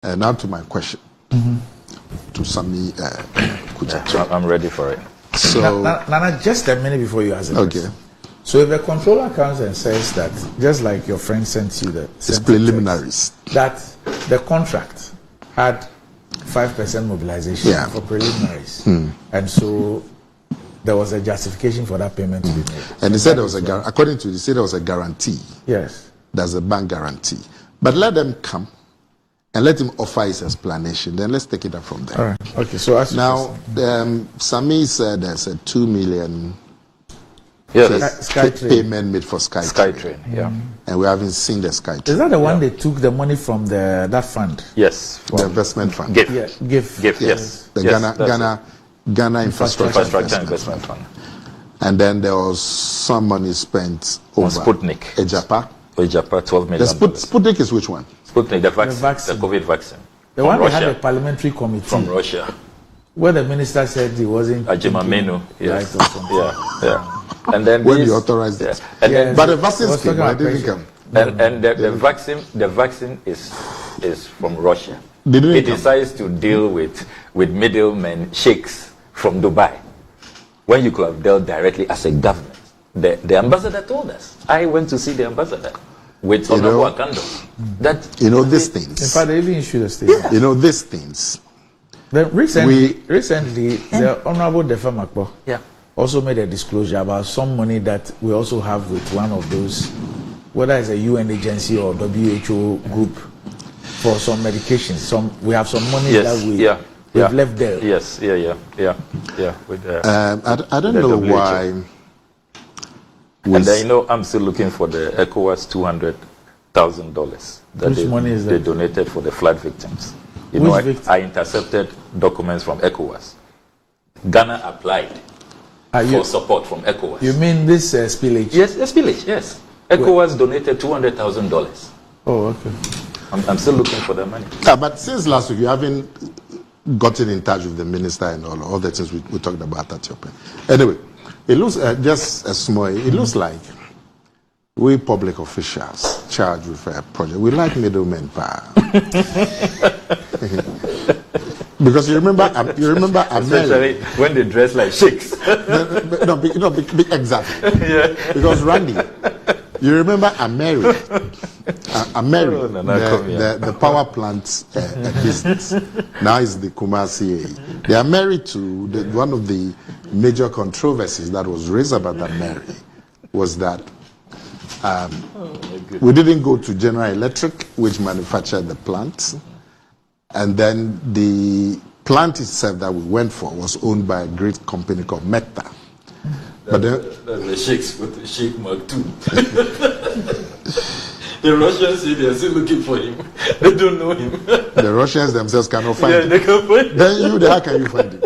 Now to my question. To Sami Okudzeto. I'm ready for it. So, Nana, just a minute before you answer. Okay. So if the controller comes and says that, just like your friend sent you the preliminaries, that the contract had 5% mobilization for preliminaries, and so there was a justification for that payment to be made. And they said there was according to they said there was a guarantee. Yes. There's a bank guarantee. But let them come and let him offer his explanation. Then let's take it up from there. All right. Okay. So now, Sami said there's a 2 million payment made for SkyTrain. Yeah. And we haven't seen the SkyTrain. Is that the one they took the money from that fund? Yes. The investment fund. GIF. Yes. The Ghana Infrastructure Investment Fund. And then there was some money spent over Sputnik. Ejapa, $12 million. Sputnik is which one? Sputnik, the COVID vaccine. The one they had a parliamentary committee from Russia, where the minister said he wasn't. Ajimamenu, yes. Yeah. And then when you authorized it, but the vaccine came, I didn't come. And the vaccine is from Russia. It decides to deal with middlemen, sheikhs from Dubai, when you could have dealt directly as a government. The ambassador told us. I went to see the ambassador with Honorable Akando. That these things. In fact, they even issued a statement. These things. Recently, the Honorable Defa Makbo also made a disclosure about some money that we also have with one of those, whether it's a UN agency or WHO group, for some medications. We have some money that we've left there. Yes, yeah. I don't know why. And then, I'm still looking for the ECOWAS $200,000 that they donated for the flood victims. I intercepted documents from ECOWAS. Ghana applied for support from ECOWAS. You mean this spillage? Yes, spillage, yes. ECOWAS donated $200,000. Oh, okay. I'm still looking for the money. But since last week, you haven't gotten in touch with the minister and all the things we talked about at your point. Anyway, it looks just a small. It looks like we public officials charged with a project. We like middlemen power. Because you remember especially when they dress like sheikhs. Exactly. Yeah. Because Randy, you remember Ameri, the power plant business. Now is the Kumasi. They are married to one of the major controversies that was raised about Ameri was that we didn't go to General Electric, which manufactured the plant, and then the plant itself that we went for was owned by a great company called Mecta. But the sheikhs with the Sheikh Maktoum. The Russians say they're still looking for him. They don't know him. The Russians themselves cannot find him. They can find him. Then how can you find him?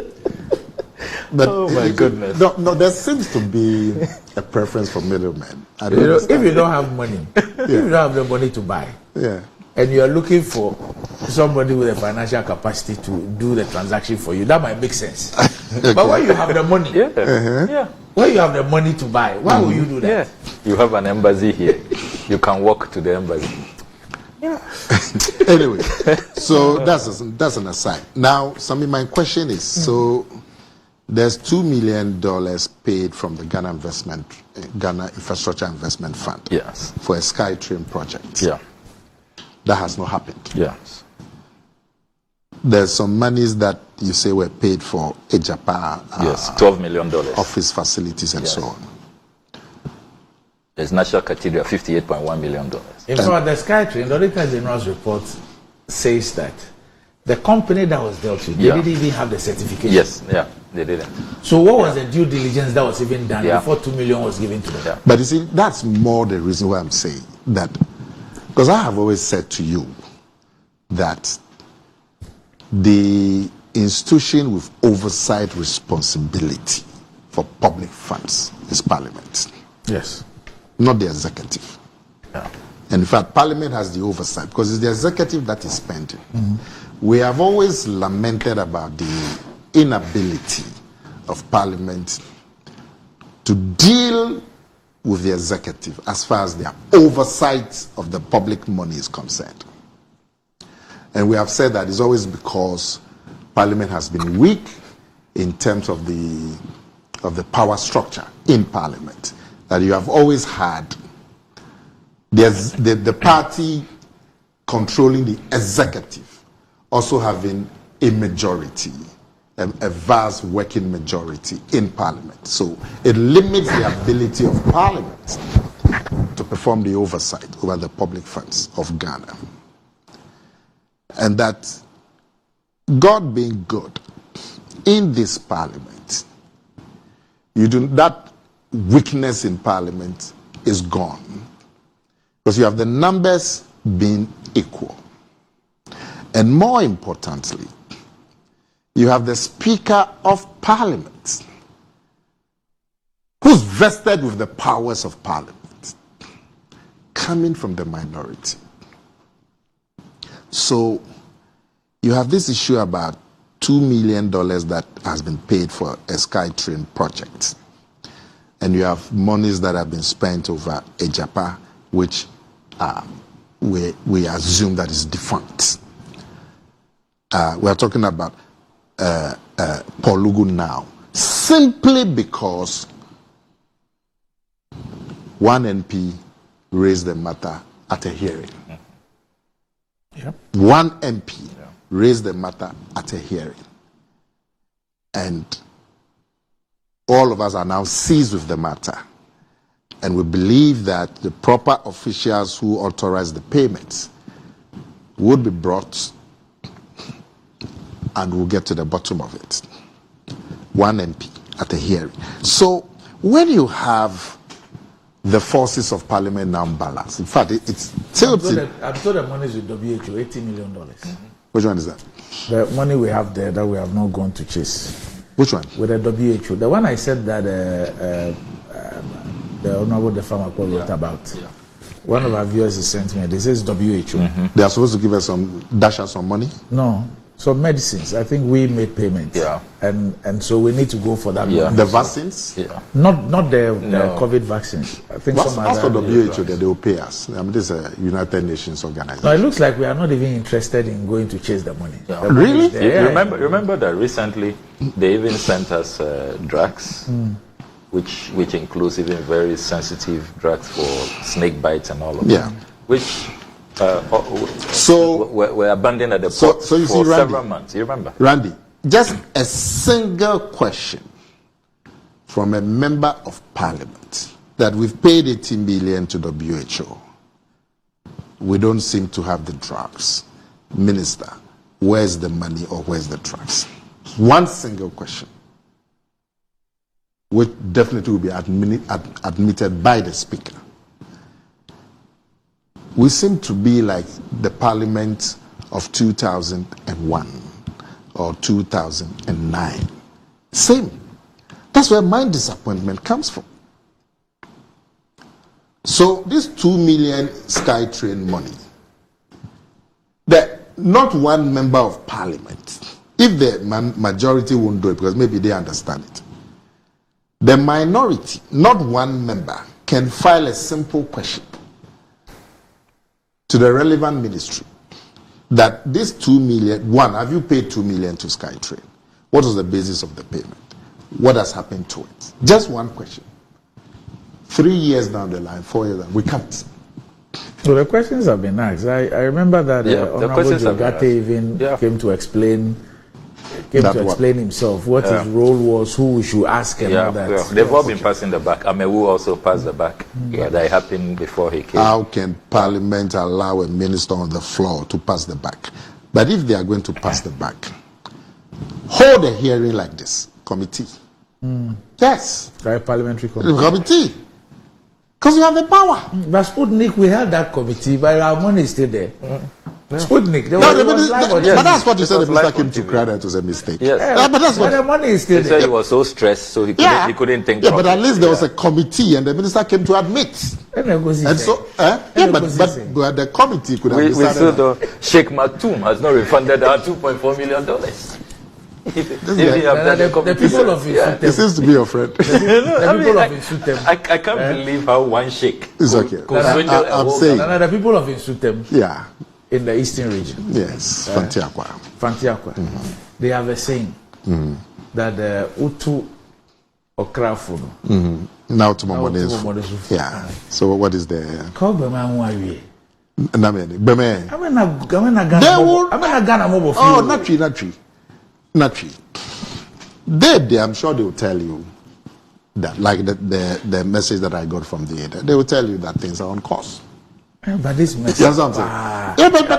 But oh my goodness. No, there seems to be a preference for middlemen. If you don't have money, if you don't have the money to buy, and you are looking for somebody with a financial capacity to do the transaction for you, that might make sense. Okay. But when you have the money, when you have the money to buy, why will you do that? You have an embassy here. You can walk to the embassy. Anyway, so that's an aside. Now, my question is, so there's $2 million paid from the Ghana Infrastructure Investment Fund for a SkyTrain project. Yeah. That has not happened. Yes. There's some monies that you say were paid for Ejapa. $12 million. Office facilities and so on. There's National Cathedral, $58.1 million. In fact, the SkyTrain, the Auditor General's report says that the company that was dealt with, they didn't even have the certification. Yes, they didn't. So what was the due diligence that was even done before $2 million was given to them? But you see, that's more the reason why I'm saying that. Because I have always said to you that the institution with oversight responsibility for public funds is Parliament. Yes. Not the executive. Yeah. And in fact, Parliament has the oversight because it's the executive that is spending. We have always lamented about the inability of Parliament to deal with the executive as far as their oversight of the public money is concerned. And we have said that it's always because Parliament has been weak in terms of the power structure in Parliament. That you have always had the party controlling the executive also having a majority, a vast working majority in Parliament. So it limits the ability of Parliament to perform the oversight over the public funds of Ghana. And that God being good in this Parliament, that weakness in Parliament is gone. Because you have the numbers being equal. And more importantly, you have the Speaker of Parliament who's vested with the powers of Parliament coming from the minority. So you have this issue about $2 million that has been paid for a SkyTrain project. And you have monies that have been spent over Ejapa, which we assume that is defunct. We are talking about Polugu now, simply because one MP raised the matter at a hearing. Yep. One MP raised the matter at a hearing. And all of us are now seized with the matter. And we believe that the proper officials who authorize the payments would be brought and we'll get to the bottom of it. One MP at a hearing. So when you have the forces of Parliament now balanced, in fact, it's tilted. I'm told the money is with WHO, $80 million. Mm-hmm. Which one is that? The money we have there that we have not gone to chase. Which one? With the WHO. The one I said that the Honorable Ablakwa wrote about. Yeah. One of our viewers has sent me. This is WHO. Mm-hmm. They are supposed to give us dash us some money? No. So medicines, I think we made payments. Yeah. And so we need to go for that. Yeah. The vaccines? Yeah. Not the COVID vaccines. I think as for WHO, they will pay us. I mean, this is a United Nations organization. No, it looks like we are not even interested in going to chase the money. Yeah. The money really? You remember that recently they even sent us drugs, which includes even very sensitive drugs for snake bites and all of that. Which were abandoned at the port for several months. You remember? Randy, just a single question from a member of Parliament that we've paid 80 million to WHO. We don't seem to have the drugs. Minister, where's the money or where's the drugs? One single question, which definitely will be admitted by the Speaker. We seem to be like the Parliament of 2001 or 2009. Same. That's where my disappointment comes from. So this 2 million SkyTrain money, that not one member of Parliament, if the majority won't do it because maybe they understand it, the minority, not one member, can file a simple question to the relevant ministry that this 2 million, one, have you paid 2 million to SkyTrain? What was the basis of the payment? What has happened to it? Just one question. 3 years down the line, 4 years down, we can't. So the questions have been asked. I remember that Honorable Jogate even came to explain himself, what his role was, who we should ask and all that. Yeah. They've all been passing the back. Amewu also passed the back. That happened before he came. How can Parliament allow a minister on the floor to pass the back? But if they are going to pass the back, hold a hearing like this, committee. Yes. Right, parliamentary committee. Committee. Because you have the power. But Sputnik, we had that committee, but our money is still there. Sputnik. But that's what you said. The minister came to cry that it was a mistake. Yes. But that's what the money is still there. He said he was so stressed, so he couldn't think. Yeah, but at least there was a committee, and the minister came to admit. And so, but the committee could have decided. We still don't. Sheikh Maktoum has not refunded our $2.4 million. The people of Insutem. He seems to be your friend. The people of Insutem. I can't believe how one sheikh is okay. I'm saying the people of Insutem. Yeah. in the eastern region. Yes, Fantiakwa. Fantiakwa. They have a saying that the Utu Okrafu. Now to yeah. So what is the? Not tree. They, I'm sure they will tell you that, like the message that I got from the editor, they will tell you that things are on course. But this message, yes, I'm saying. Yeah, but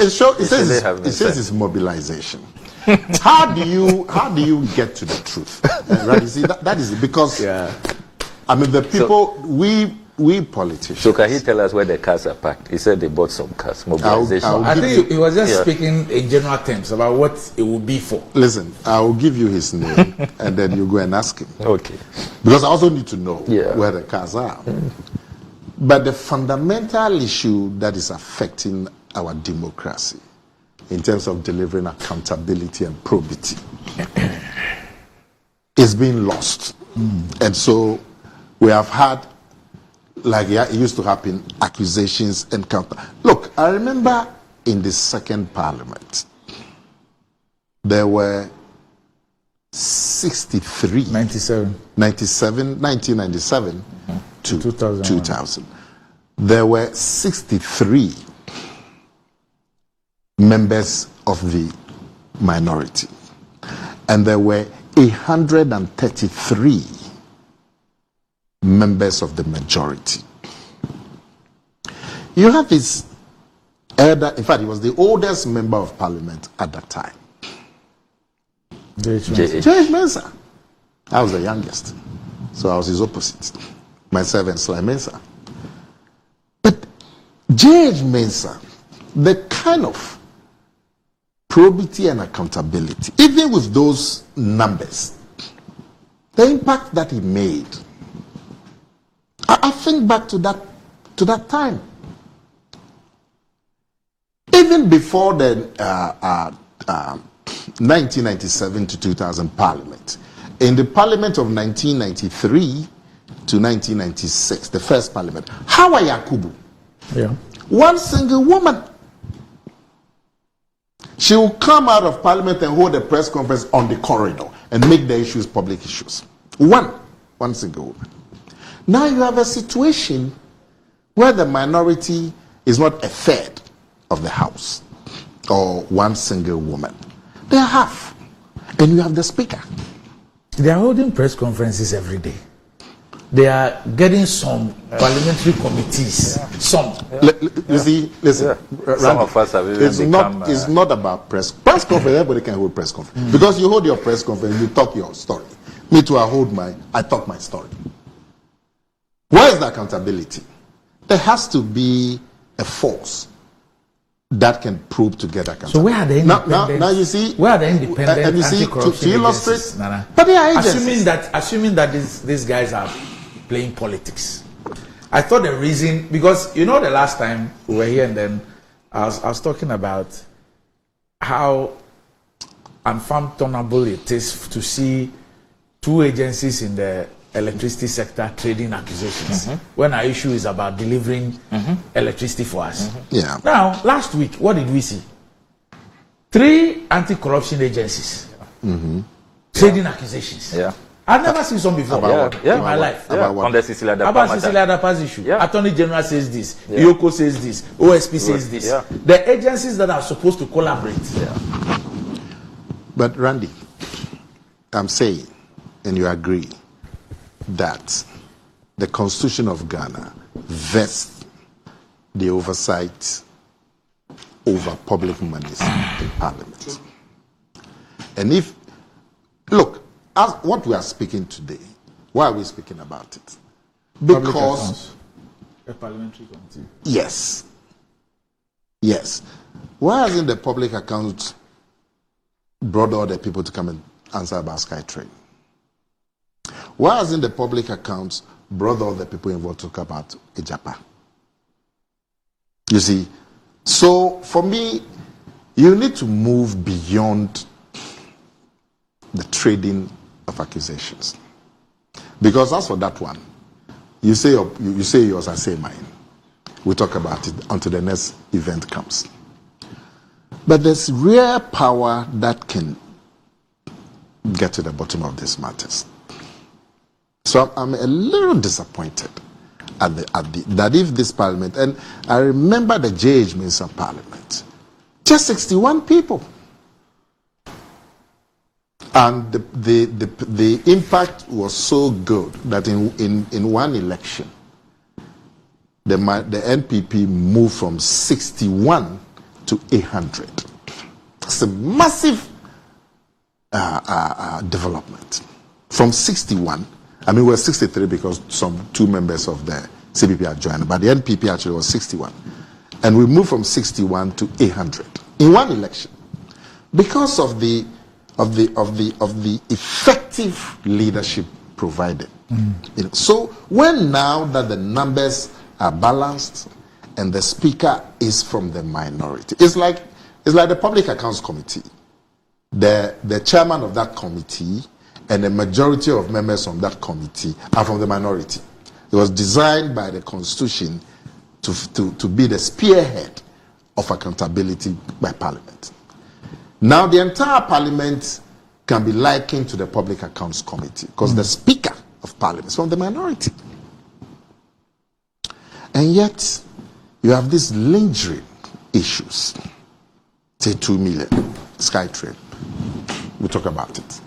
it says it's mobilization. How do you get to the truth? Right? You see, that is it, because I mean the people we politicians. So can he tell us where the cars are parked? He said they bought some cars. Mobilization. I think he was just speaking in general terms about what it will be for. Listen, I will give you his name and then you go and ask him. Okay. Because I also need to know where the cars are. But the fundamental issue that is affecting our democracy in terms of delivering accountability and probity is being lost. And so we have had, like it used to happen, accusations and counter. Look, I remember in the second parliament, there were 63. 1997 to 2000. There were 63 members of the minority. And there were 133 members of the majority. You have this elder, in fact, he was the oldest member of parliament at that time. J.H. Mensah. I was the youngest. So I was his opposite. Myself and Sly Mensah. But J.H. Mensah, the kind of probity and accountability, even with those numbers, the impact that he made, I think back to that time. Even before the 1997 to 2000 parliament, in the parliament of 1993 to 1996, the first parliament, Hawa Yakubu, one single woman, she will come out of parliament and hold a press conference on the corridor and make the issues public issues. One single woman. Now you have a situation where the minority is not a third of the house or one single woman. They are half. And you have the speaker. They are holding press conferences every day. They are getting some parliamentary committees. Some. You see, listen. Some of us have even it's not about press conference. Everybody can hold press conference. Because you hold your press conference, you talk your story. Me too, I talk my story. Where is the accountability? There has to be a force that can prove to get accountability. So where are the independent? Now you see, where are the independent and you see, to illustrate, Nana? But they are agencies. Assuming that these guys are playing politics. I thought the reason, because the last time we were here and then I was talking about how unfathomable it is to see two agencies in the electricity sector trading accusations when our issue is about delivering electricity for us. Yeah. Now, last week, what did we see? 3 anti-corruption agencies trading accusations. Yeah. I've never seen some before in my life. On the Cecilia Adapa's issue. Attorney General says this. Yoko says this. OSP says this. The agencies that are supposed to collaborate. But Randy, I'm saying, and you agree, that the Constitution of Ghana vests the oversight over public monies in Parliament. And as what we are speaking today, why are we speaking about it? Because a parliamentary committee. Yes. Why hasn't the public account brought all the people to come and answer about SkyTrain? Why hasn't the public accounts brought all the people involved to talk about Ijapa? You see, so for me, you need to move beyond the trading of accusations. Because as for that one, you say yours, I say mine. we talk about it until the next event comes. But there's rare power that can get to the bottom of these matters. So I'm a little disappointed that if this parliament, and I remember the J.H. Mensah parliament, just 61 people. And the impact was so good that in one election, the NPP moved from 61 to 800. It's a massive development. From 61, I mean, we're 63 because two members of the CPP are joined, but the NPP actually was 61. And we moved from 61 to 800 in one election because of the effective leadership provided. So when now that the numbers are balanced and the speaker is from the minority, it's like the Public Accounts Committee. The chairman of that committee and the majority of members on that committee are from the minority. It was designed by the Constitution to be the spearhead of accountability by Parliament. Now the entire Parliament can be likened to the Public Accounts Committee because the Speaker of Parliament is from the minority. And yet, you have these lingering issues. Say 2 million, SkyTrain. We talk about it.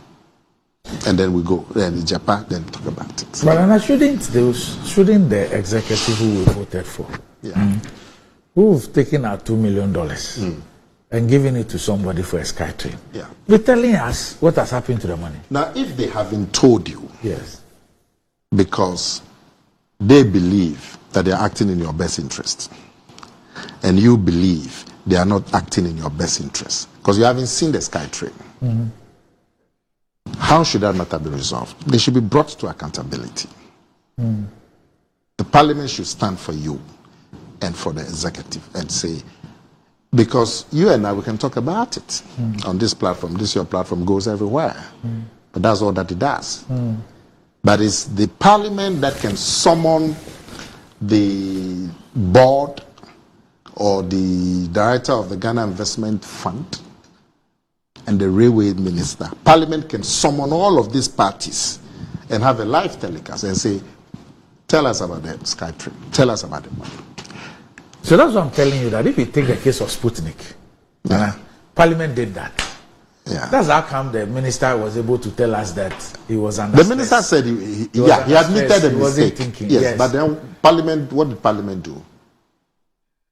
And then we go, then Japan, then talk about it. But shouldn't the executive who we voted for, who've taken our $2 million and given it to somebody for a SkyTrain, be telling us what has happened to the money? Now, if they haven't told you, yes, because they believe that they are acting in your best interest, and you believe they are not acting in your best interest, because you haven't seen the SkyTrain, how should that matter be resolved? They should be brought to accountability. The Parliament should stand for you and for the executive and say, because you and I, we can talk about it on this platform. Your platform goes everywhere. But that's all that it does. But it's the Parliament that can summon the board or the director of the Ghana Investment Fund and the railway minister. Parliament can summon all of these parties and have a live telecast and say, tell us about the SkyTrain. Tell us about the money. So that's what I'm telling you, that if you take the case of Sputnik, Parliament did that. That's how come the minister was able to tell us that he was under The minister said he admitted the mistake. Thinking, yes, but then Parliament, what did Parliament do?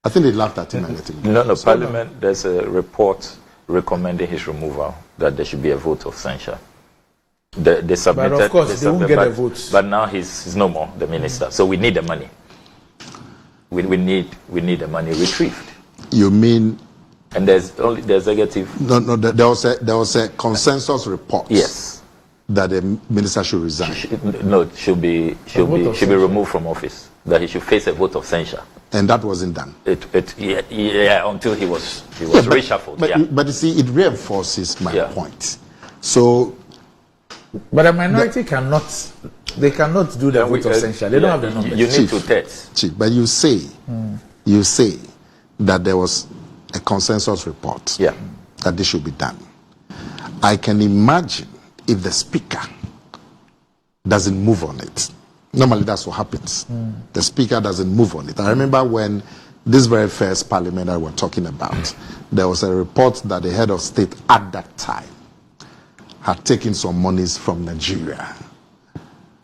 I think they laughed at him and let him go. No, Parliament, there's a report recommending his removal, that there should be a vote of censure. They submitted, but of course, they won't get the votes. But now he's no more the minister, so we need the money. We need the money retrieved. You mean? And there's only the executive. No. There was a consensus report. Yes. That the minister should resign. Should be removed from office. That he should face a vote of censure. And that wasn't done. Until he was reshuffled. But you see, it reinforces my point. So. But a minority cannot do the vote of censure. They don't have the numbers. You need to test. Chief, but you say that there was a consensus report that this should be done. I can imagine if the speaker doesn't move on it. Normally that's what happens. The speaker doesn't move on it. I remember when this very first parliament that we're talking about, there was a report that the head of state at that time had taken some monies from Nigeria.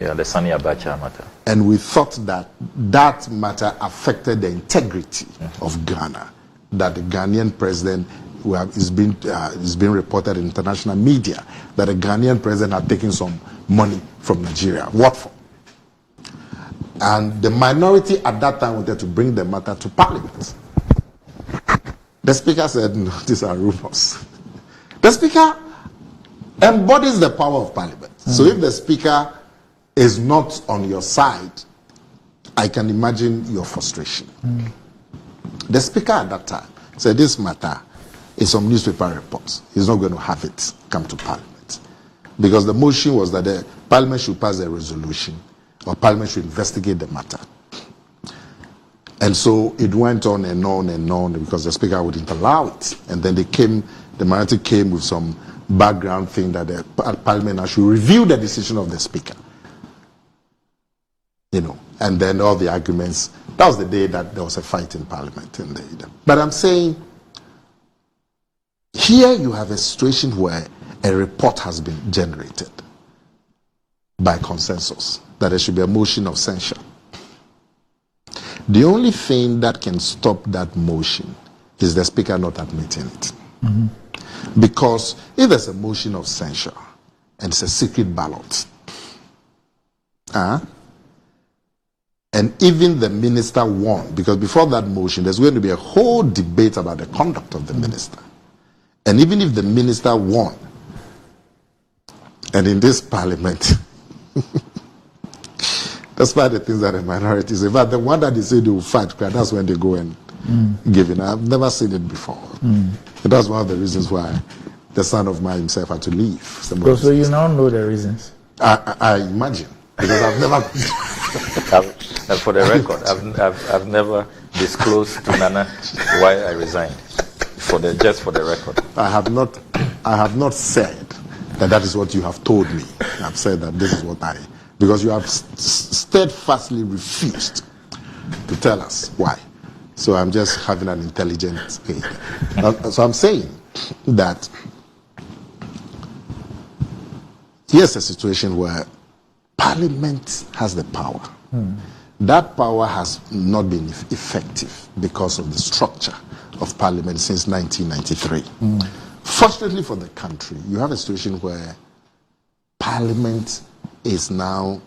Yeah, the Sani Abacha matter. And we thought that that matter affected the integrity of Ghana, that the Ghanaian president, it's been reported in international media, that the Ghanaian president had taken some money from Nigeria. What for? And the minority at that time wanted to bring the matter to Parliament. The speaker said, no, these are rumors. The speaker embodies the power of Parliament. So if the speaker is not on your side, I can imagine your frustration. The speaker at that time said this matter is some newspaper reports. He's not going to have it come to Parliament. Because the motion was that the Parliament should pass a resolution or Parliament should investigate the matter. And so it went on and on and on because the speaker wouldn't allow it. And then the minority came with some background thing that the parliament should review the decision of the speaker. And then all the arguments. That was the day that there was a fight in parliament. But I'm saying, here you have a situation where a report has been generated by consensus that there should be a motion of censure. The only thing that can stop that motion is the speaker not admitting it. Because if there's a motion of censure and it's a secret ballot, and even the minister won, because before that motion there's going to be a whole debate about the conduct of the minister. And even if the minister won, and in this parliament, despite the things that the minorities say, but the one that they say they will fight, that's when they go and give in. I've never seen it before. And that's one of the reasons why the son of man himself had to leave. So you now know the reasons? I imagine, because I've never... for the record, I've never disclosed to Nana why I resigned. Just for the record. I have not said that is what you have told me. I've said that this is what because you have steadfastly refused to tell us why. So I'm just having an intelligent aid. So I'm saying that here's a situation where Parliament has the power. That power has not been effective because of the structure of Parliament since 1993. Fortunately for the country, you have a situation where Parliament is now,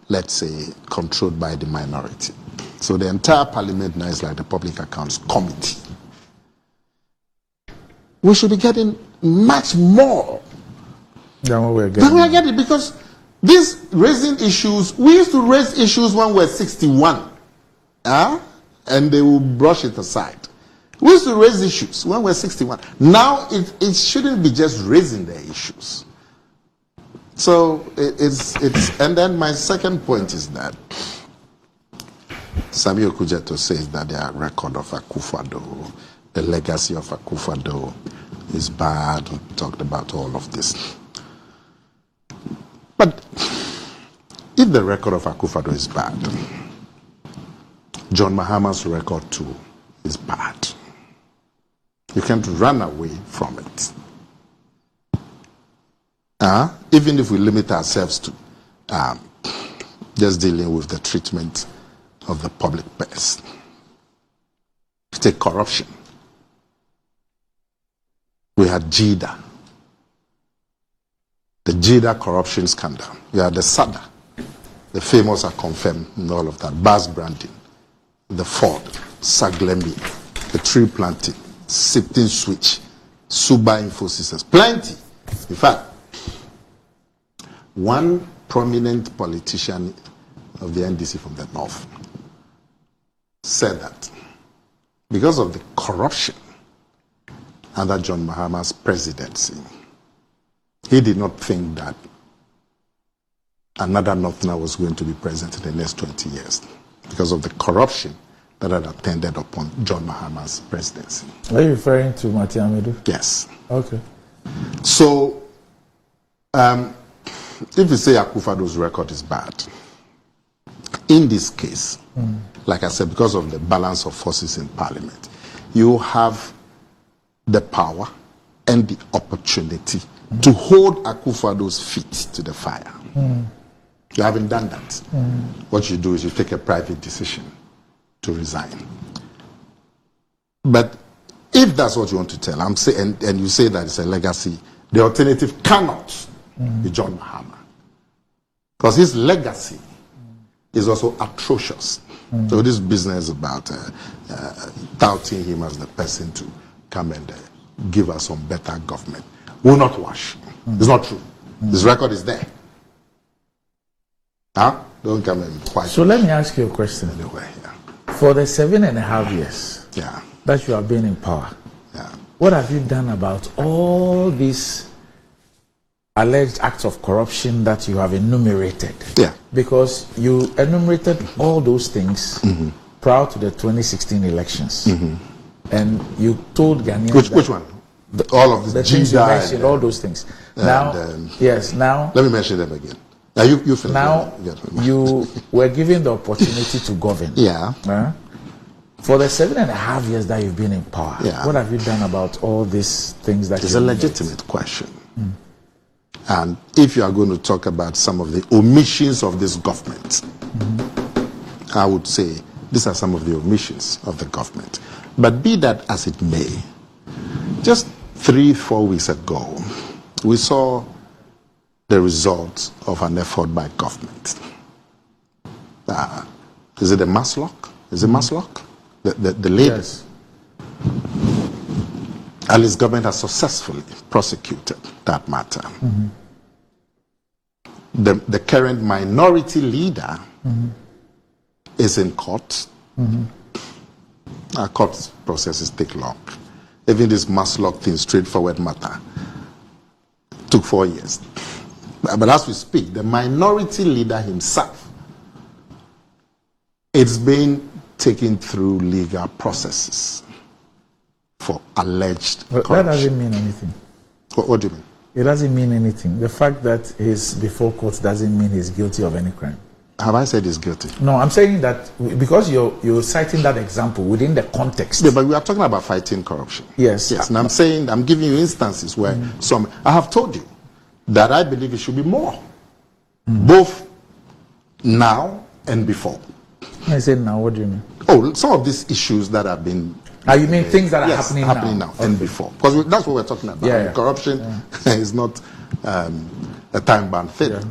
let's say, controlled by the minority. So the entire Parliament now is like the Public Accounts Committee. We should be getting much more than what we're getting. We're getting, because these raising issues, we used to raise issues when we were 61. And they will brush it aside. We used to raise issues when we were 61. Now it shouldn't be just raising the issues. So it's and then my second point is that Akomea Okudzeto says that the record of Akufo-Addo, the legacy of Akufo-Addo is bad. We talked about all of this. But if the record of Akufo-Addo is bad, John Mahama's record too is bad. You can't run away from it. Even if we limit ourselves to just dealing with the treatment of the public purse. Take corruption. We had JIDA. The JIDA corruption scandal. We had the SADA. The famous are confirmed and all of that. Bas Branding. The Ford. Saglemi. The tree planting. Sifting switch. Suba Info Systems. Plenty. In fact, one prominent politician of the NDC from the north said that because of the corruption under John Mahama's presidency, he did not think that another Northerner was going to be president in the next 20 years because of the corruption that had attended upon John Mahama's presidency. Are you referring to Mati Amedu? Yes. Okay. So, if you say Akufo-Addo's record is bad, in this case, like I said, because of the balance of forces in Parliament, you have the power and the opportunity to hold Akufo-Addo's feet to the fire. You haven't done that. What you do is you take a private decision to resign. But if that's what you want to tell, I'm saying, and you say that it's a legacy, the alternative cannot be John Mahama. Because his legacy is also atrocious. So this business about touting him as the person to come and give us some better government will not wash. It's not true. His record is there. Don't come and fight. So let me ask you a question. Anyway, For the 7.5 years that you have been in power, what have you done about all these alleged acts of corruption that you have enumerated? Because you enumerated all those things prior to the 2016 elections, and you told Ghanaians which one? All of the things you mentioned, all those things. Now, now let me mention them again. Now you finish. Now you were given the opportunity to govern. Yeah. For the 7.5 years that you've been in power, what have you done about all these things that? It's a legitimate question. And if you are going to talk about some of the omissions of this government, I would say these are some of the omissions of the government. But be that as it may, just 3-4 weeks ago, we saw the results of an effort by government. Is it a Maslock? Is it Maslock? The lady? Yes. At least government has successfully prosecuted that matter. The current minority leader is in court. Our court processes take long. Even this Maslock thing, straightforward matter, took 4 years. But as we speak, the minority leader himself is being taken through legal processes for alleged corruption. That doesn't mean anything. What do you mean? It doesn't mean anything. The fact that he's before court doesn't mean he's guilty of any crime. Have I said he's guilty? No, I'm saying that because you're citing that example within the context. Yeah, but we are talking about fighting corruption. Yes. Yes, and I'm giving you instances where I have told you that I believe it should be more, both now and before. I said now, what do you mean? Oh, some of these issues that have been... you mean things that are happening now? And before. Because that's what we're talking about. Corruption is not a time-bound thing. Yeah.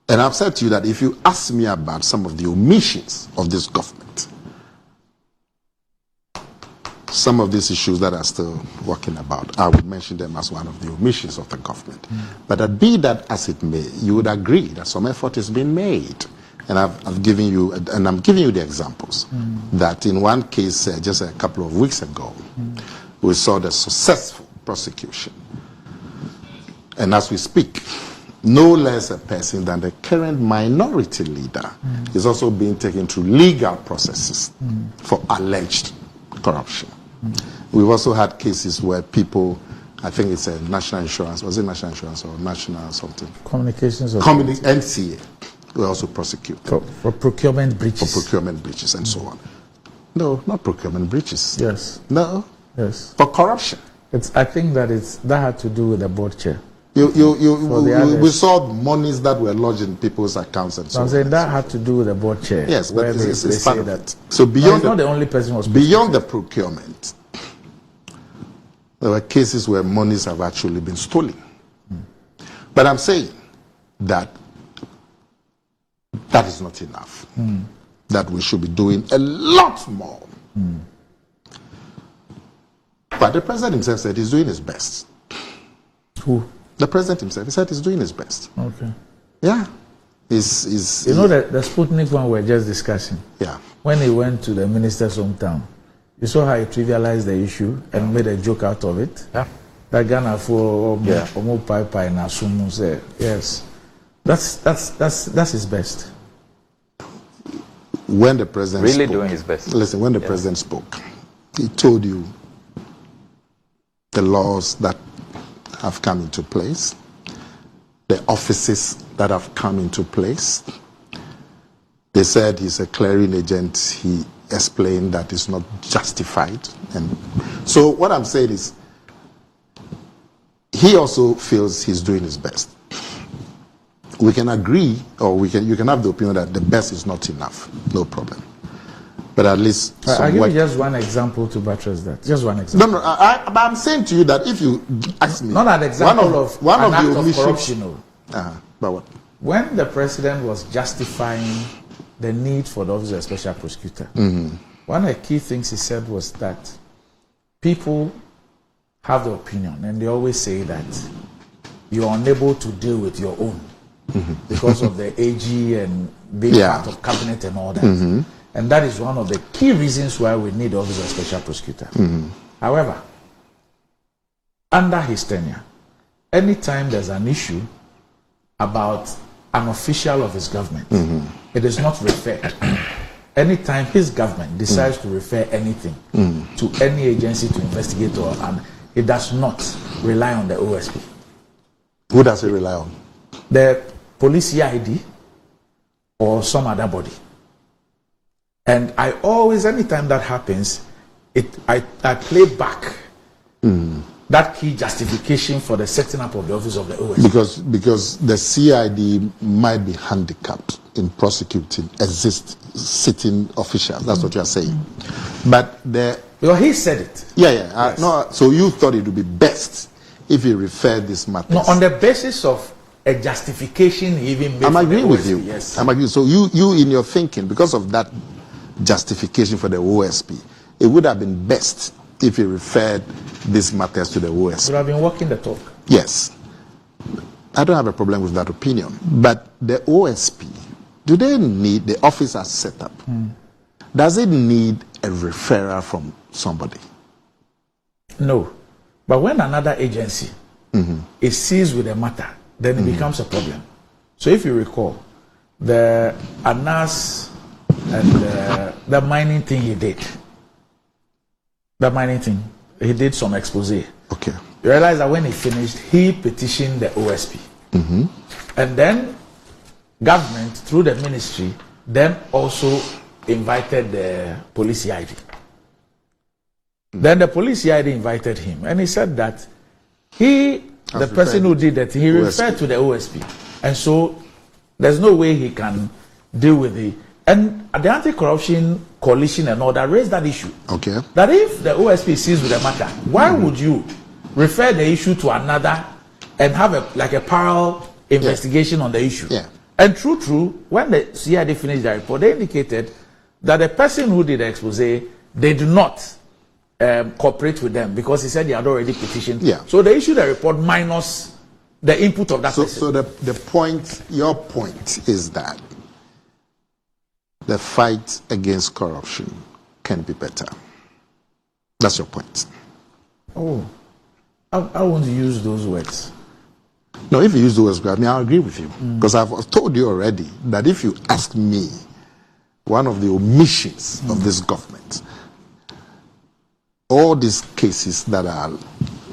And I've said to you that if you ask me about some of the omissions of this government, some of these issues that are still working about, I would mention them as one of the omissions of the government. But be that as it may, you would agree that some effort is being made. And I've given you, and I'm giving you the examples, that in one case just a couple of weeks ago, we saw the successful prosecution. And as we speak, no less a person than the current minority leader is also being taken through legal processes for alleged corruption. We've also had cases where people, I think it's a national insurance, was it national insurance or national something? Communications. NCA. We also prosecute for procurement breaches. For procurement breaches and so on. No, not procurement breaches. Yes. No. Yes. For corruption. I think that had to do with the board chair. We saw monies that were lodged in people's accounts and so on. I'm saying that had to do with the board chair. Yes, but it's part of that. So beyond not the only person was beyond the procurement, there were cases where monies have actually been stolen. But I'm saying that is not enough. That we should be doing a lot more. But the president himself said he's doing his best. Who? The president himself. He said he's doing his best. Okay. Yeah. You know the Sputnik one we're just discussing? Yeah. When he went to the minister's hometown, you saw how he trivialized the issue and made a joke out of it? Yeah. That Ghana for Omo Pai Pai na Sumu said, yes. That's his best. When the president really spoke, doing his best. Listen, when the president spoke, he told you the laws that have come into place, the offices that have come into place. They said he's a clearing agent. He explained that it's not justified. And so what I'm saying is, he also feels he's doing his best. We can agree, or you can have the opinion that the best is not enough. No problem. But at least I'll give you just one example to buttress that. Just one example. No, but I'm saying to you that if you ask me, not an example of an act of corruption. But what? When the president was justifying the need for the office of special prosecutor, one of the key things he said was that people have the opinion, and they always say that you're unable to deal with your own because of the AG and being part of cabinet and all that. And that is one of the key reasons why we need the office of special prosecutor. However, under his tenure, anytime there's an issue about an official of his government, it is not referred anytime his government decides to refer anything to any agency to investigate, and it does not rely on the OSP. Who does it rely on? The police CID or some other body. And I always, anytime that happens, I play back that key justification for the setting up of the office of the OSP. Because the CID might be handicapped in prosecuting sitting officials. That's what you are saying. But well, he said it. Yeah. Yes. No, so you thought it would be best if he referred this matter. No, on the basis of a justification he even made. I'm agreeing with you. Yes. I'm agreeing. So you in your thinking, because of that justification for the OSP, it would have been best if he referred these matters to the OSP. Would have been walking the talk. Yes. I don't have a problem with that opinion. But the OSP, do they need, the office as set up, does it need a referral from somebody? No. But when another agency is seized with a matter, then it becomes a problem. So if you recall, the ANAS and the mining thing he did, he did some expose. Okay. You realize that when he finished, he petitioned the OSP. And then government, through the ministry, then also invited the police CID. Then the police CID invited him, and he said that the person who did that, he referred to the OSP. And so there's no way he can deal with it. And the anti-corruption coalition and all that raised that issue. Okay. That if the OSP sees with the matter, why would you refer the issue to another and have a parallel investigation on the issue? Yeah. And true, when the CID finished the report, they indicated that the person who did the expose, they do not cooperate with them, because he said he had already petitioned. Yeah. So they issued a report minus the input of that person. So the point, your point is that the fight against corruption can be better. That's your point. Oh, I won't use those words. No, if you use those words, I agree with you. Because I've told you already that if you ask me, one of the omissions of this government, all these cases that are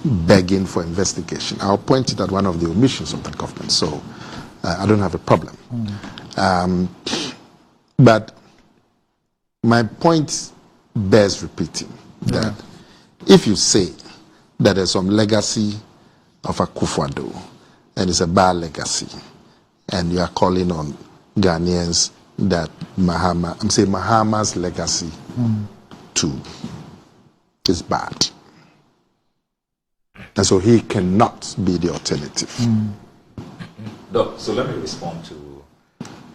begging for investigation, I'll point it at one of the omissions of the government. So I don't have a problem. But my point bears repeating, that if you say that there's some legacy of Akufo-Addo and it's a bad legacy, and you are calling on Ghanaians that Mahama's legacy too is bad, and so he cannot be the alternative. Doc, so let me respond to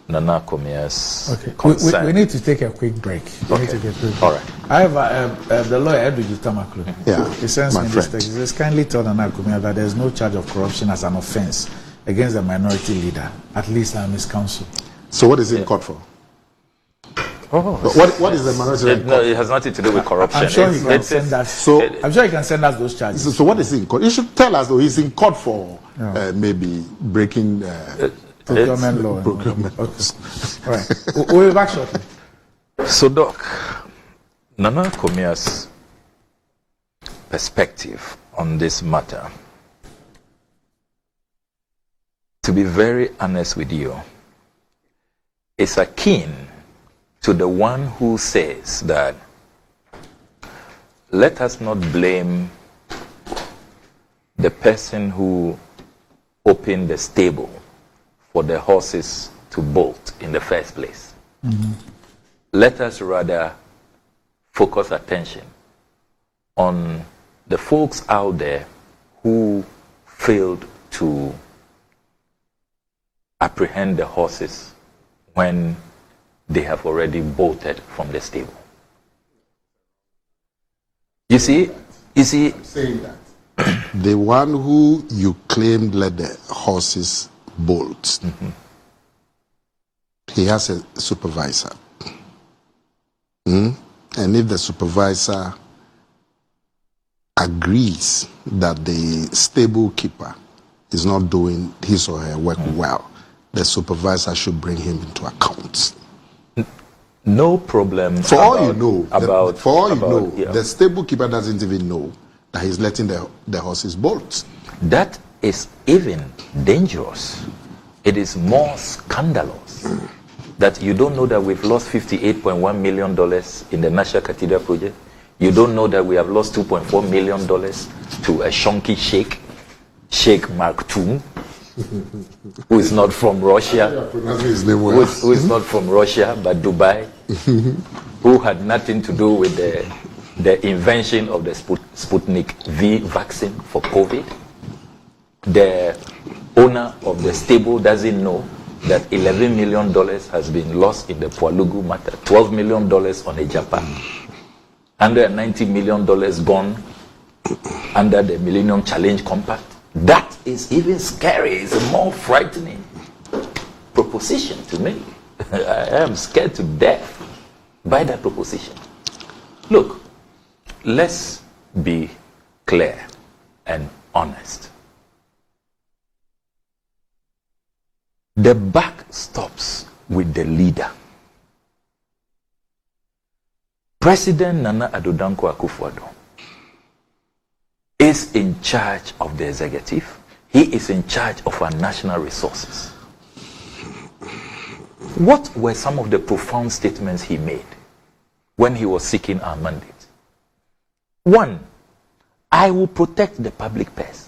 Nana Akomea's concern. We need to take a quick break. All right. I have the lawyer Edwin Tamaklu. Yeah, he sends my me friend. this text. He says, kindly tell Nana Akomea that there is no charge of corruption as an offense against the minority leader, at least I'm his counsel. So what is he in court for? What is the minority leader? No, it has nothing to do with corruption. I'm sure he can send us. I'm sure he can send us those charges. So what is he in court? You should tell us, though. He's in court for maybe breaking procurement law. Procurement. Okay. All right. We'll be back shortly. So, Doc, Nana Akomea's perspective on this matter, to be very honest with you, is akin to the one who says that let us not blame the person who opened the stable for the horses to bolt in the first place. Let us rather focus attention on the folks out there who failed to apprehend the horses when they have already bolted from the stable. You see, I'm saying that the one who you claimed let the horses bolt, he has a supervisor. And if the supervisor agrees that the stable keeper is not doing his or her work well, the supervisor should bring him into account. No problem. For all you know, yeah. the stable keeper doesn't even know that he's letting the horses bolt. That is even dangerous. It is more scandalous that you don't know that we've lost $58.1 million in the National Cathedral project. You don't know that we have lost $2.4 million to a shonky Sheikh Mark II, who is not from Russia, who is not from Russia, but Dubai, who had nothing to do with the invention of the Sputnik V vaccine for COVID. The owner of the stable doesn't know that $11 million has been lost in the Pualugu matter, $12 million on a Japan, $190 million gone under the Millennium Challenge Compact. That is even scary. It's a more frightening proposition to me. I am scared to death by that proposition. Look, let's be clear and honest. The buck stops with the leader. President Nana Addo Dankwa Akufo-Addo is in charge of the executive. He is in charge of our national resources. What were some of the profound statements he made when he was seeking our mandate? One, I will protect the public purse.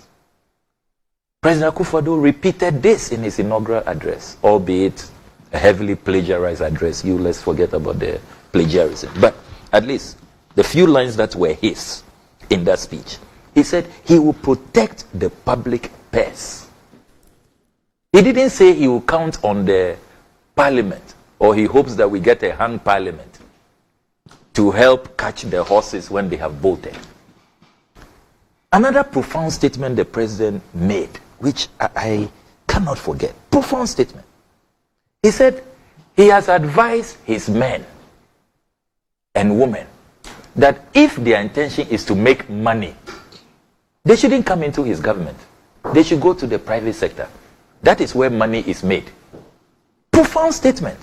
President Akufo-Addo repeated this in his inaugural address, albeit a heavily plagiarized address. Let's forget about the plagiarism. But at least the few lines that were his in that speech, he said he will protect the public purse. He didn't say he will count on the parliament, or he hopes that we get a hung parliament to help catch the horses when they have bolted. Another profound statement the president made, which I cannot forget, profound statement. He said he has advised his men and women that if their intention is to make money, they shouldn't come into his government. They should go to the private sector. That is where money is made. Profound statement.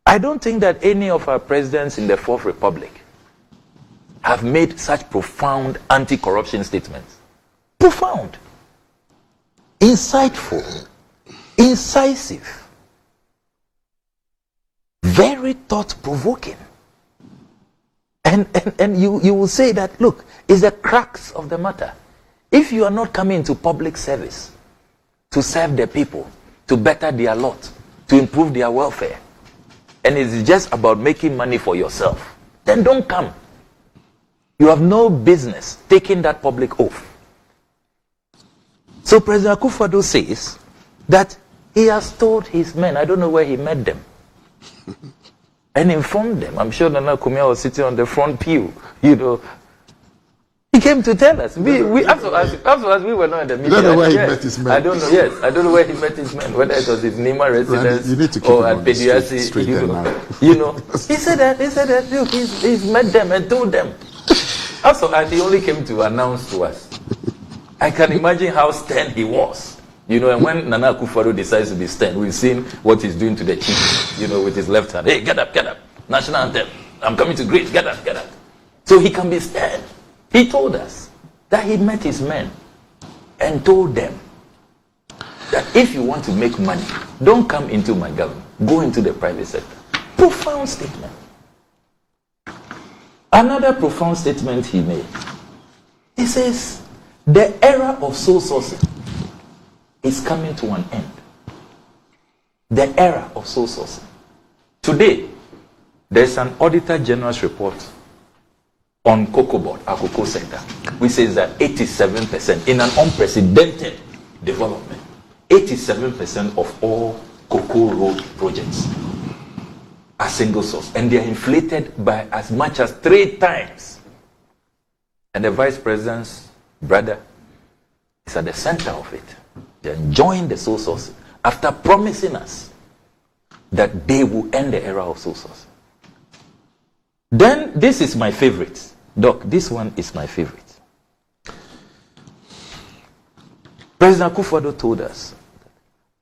I don't think that any of our presidents in the Fourth Republic have made such profound anti-corruption statements. Profound. Insightful. Incisive. Very thought-provoking. And you will say that, look, it's the crux of the matter. If you are not coming to public service to serve the people, to better their lot, to improve their welfare, and it's just about making money for yourself, then don't come. You have no business taking that public oath. So President Akufo-Addo says that he has told his men, I don't know where he met them, and informed them. I'm sure Nana Akomea was sitting on the front pew, He came to tell us. Afterwards, we were not in the meeting. You don't know where he met his men. I don't know. Yes, I don't know where he met his men. Whether it was his Nima residence or at Pediasi. He said that. Look, he's met them and told them. Afterwards, he only came to announce to us. I can imagine how stern he was. And when Nana Akufo-Addo decides to be stern, we've seen what he's doing to the chief. With his left hand. Hey, get up, national anthem. I'm coming to greet. Get up. So he can be stern. He told us that he met his men and told them that if you want to make money, don't come into my government. Go into the private sector. Profound statement. Another profound statement he made. He says, the era of soul sourcing is coming to an end. The era of soul sourcing. Today, there's an Auditor General's report on cocoa board, our cocoa sector, which says that 87%, in an unprecedented development, 87% of all cocoa road projects are single source, and they are inflated by as much as 3 times. And the Vice President's brother is at the center of it. They're enjoying the sole sourcing after promising us that they will end the era of sole sourcing. Then, this is my favorite. Doc, this one is my favorite. President Akufo-Addo told us,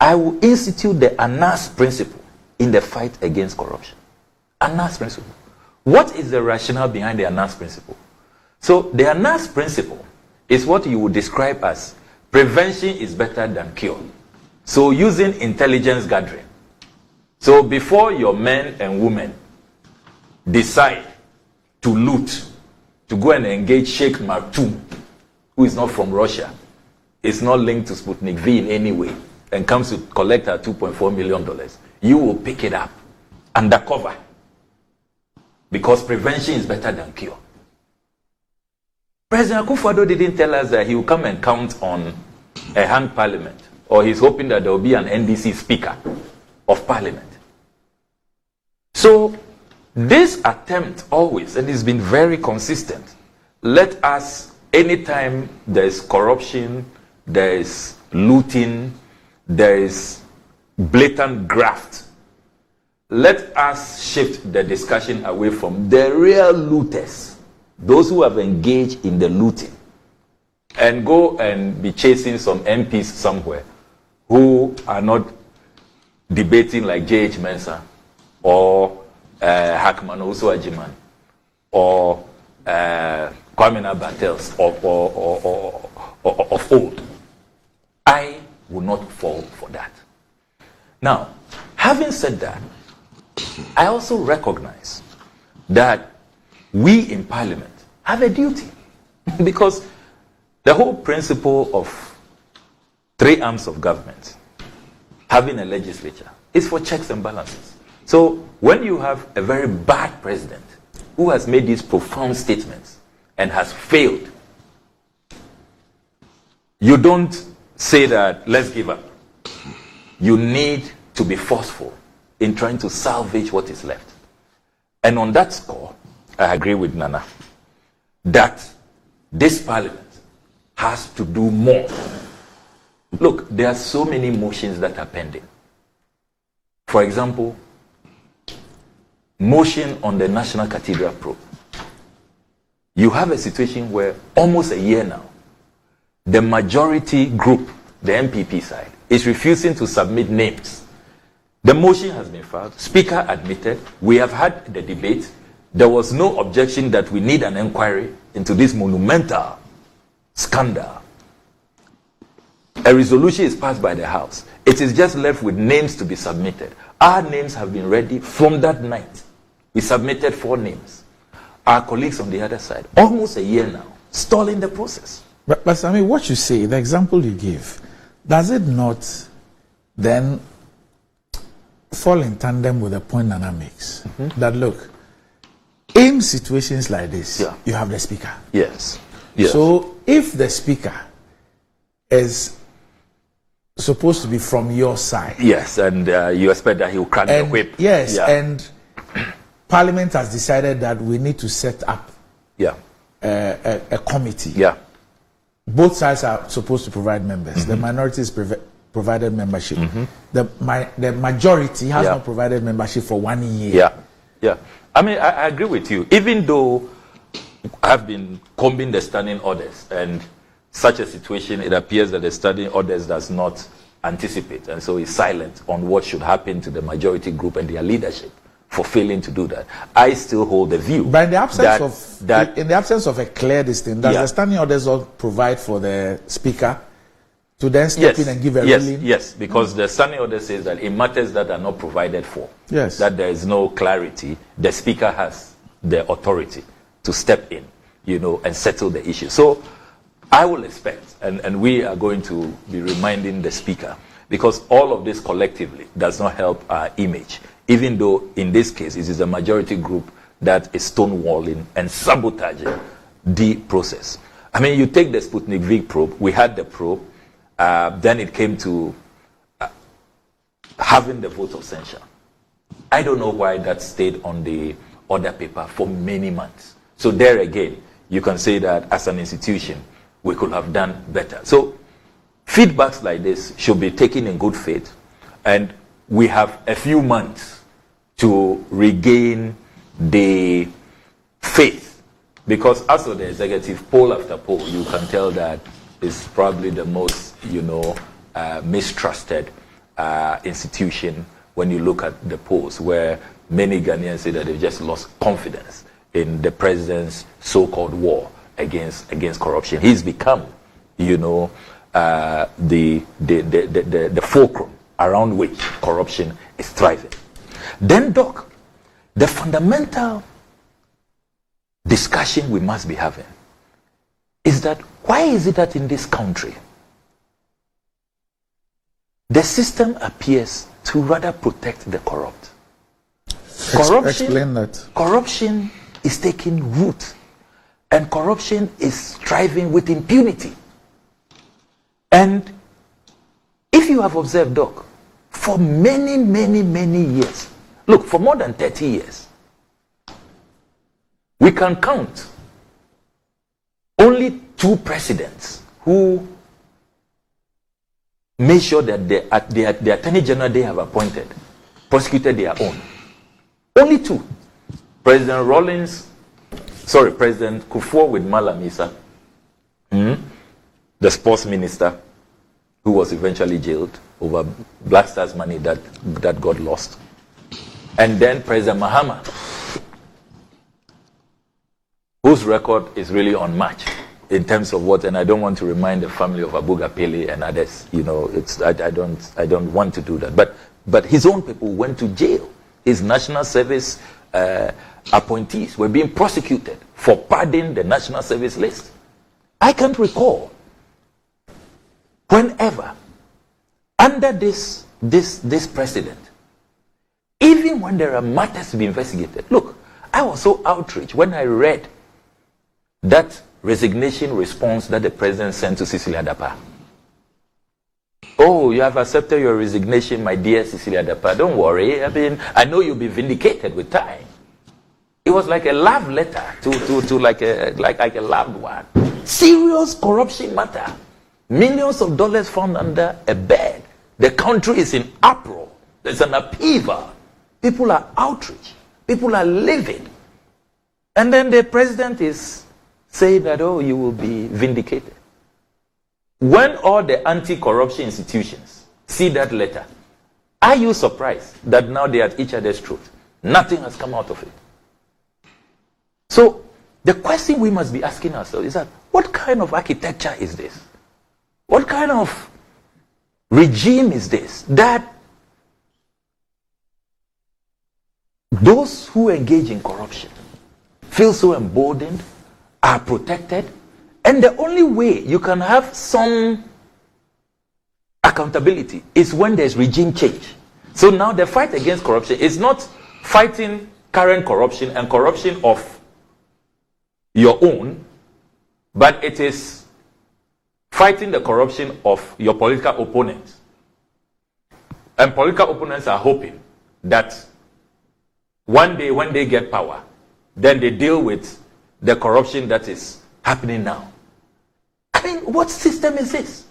I will institute the ANAS principle in the fight against corruption. ANAS principle. What is the rationale behind the ANAS principle? So the ANAS principle is what you would describe as prevention is better than cure. So using intelligence gathering. So before your men and women decide to loot, to go and engage Sheikh Maktoum, who is not from Russia, is not linked to Sputnik V in any way, and comes to collect her $2.4 million, you will pick it up undercover. Because prevention is better than cure. President Akufo-Addo didn't tell us that he will come and count on a hanged parliament, or he's hoping that there will be an NDC speaker of parliament. So this attempt always, and it's been very consistent, let us, anytime there is corruption, there is looting, there is blatant graft, let us shift the discussion away from the real looters, those who have engaged in the looting, and go and be chasing some MPs somewhere who are not debating like J.H. Mensah or Hackman Osu-Ajiman or Kwame Nabatels of old. I will not fall for that. Now, having said that, I also recognize that we in Parliament have a duty because the whole principle of three arms of government, having a legislature, is for checks and balances. So when you have a very bad president who has made these profound statements and has failed, you don't say that, let's give up. You need to be forceful in trying to salvage what is left. And on that score, I agree with Nana that this parliament has to do more. Look, there are so many motions that are pending. For example, motion on the National Cathedral probe. You have a situation where almost a year now, the majority group, the MPP side, is refusing to submit names. The motion has been filed. Speaker admitted. We have had the debate. There was no objection that we need an inquiry into this monumental scandal. A resolution is passed by the House. It is just left with names to be submitted. Our names have been ready from that night. We submitted 4 names. Our colleagues on the other side, almost a year now, stalling the process. But I mean, what you say, the example you give, does it not then fall in tandem with the point Nana makes? Mm-hmm. That look, in situations like this, you have the speaker. Yes. So if the speaker is supposed to be from your side. Yes, and you expect that he will crack the whip. Yes, and Parliament has decided that we need to set up a committee. Yeah. Both sides are supposed to provide members. Mm-hmm. The minority is provided membership. Mm-hmm. The majority has not provided membership for 1 year. Yeah. I mean, I agree with you. Even though I've been combing the standing orders, and such a situation, it appears that the standing orders does not anticipate, and so is silent on what should happen to the majority group and their leadership for failing to do that. I still hold the view. But in the absence of a clear distinction, does the standing orders all provide for the speaker to then step in and give a ruling? Yes, because the standing order says that in matters that are not provided for, that there is no clarity, the speaker has the authority to step in, and settle the issue. So I will expect, and we are going to be reminding the speaker, because all of this collectively does not help our image, even though in this case it is a majority group that is stonewalling and sabotaging the process. I mean, you take the Sputnik V probe, we had the probe, then it came to having the vote of censure. I don't know why that stayed on the order paper for many months. So there again, you can say that as an institution, we could have done better. So feedbacks like this should be taken in good faith, and we have a few months to regain the faith, because as of the executive, poll after poll, you can tell that it's probably the most mistrusted institution when you look at the polls, where many Ghanaians say that they've just lost confidence in the president's so-called war against corruption. He's become, the fulcrum around which corruption is thriving. Then, Doc, the fundamental discussion we must be having is that why is it that in this country the system appears to rather protect the corrupt? Explain that. Corruption is taking root, and corruption is thriving with impunity. And if you have observed, Doc, for many, many, many years, look, for more than 30 years, we can count only 2 presidents who made sure that the Attorney General they have appointed prosecuted their own. Only 2. President Kufuor with Malam Issa, the sports minister, who was eventually jailed over Black Stars money that got lost. And then President Mahama, whose record is really unmatched in terms of what, and I don't want to remind the family of Abu Gapele and others, I don't want to do that. But his own people went to jail. His national service appointees were being prosecuted for padding the national service list. I can't recall whenever under this president, even when there are matters to be investigated. Look, I was so outraged when I read that resignation response that the president sent to Cecilia Dapa. Oh, you have accepted your resignation, my dear Cecilia Dapa. Don't worry. I know you'll be vindicated with time. It was like a love letter to like a loved one. Serious corruption matter. Millions of dollars found under a bed. The country is in uproar. There's an upheaval. People are outraged. People are livid. And then the president is saying that, oh, you will be vindicated. When all the anti-corruption institutions see that letter, are you surprised that now they are at each other's throat? Nothing has come out of it. So the question we must be asking ourselves is that, what kind of architecture is this? What kind of regime is this that those who engage in corruption feel so emboldened, are protected, and the only way you can have some accountability is when there's regime change. So now the fight against corruption is not fighting current corruption and corruption of your own, but it is fighting the corruption of your political opponents. And political opponents are hoping that one day when they get power, then they deal with the corruption that is happening now. I mean, what system is this?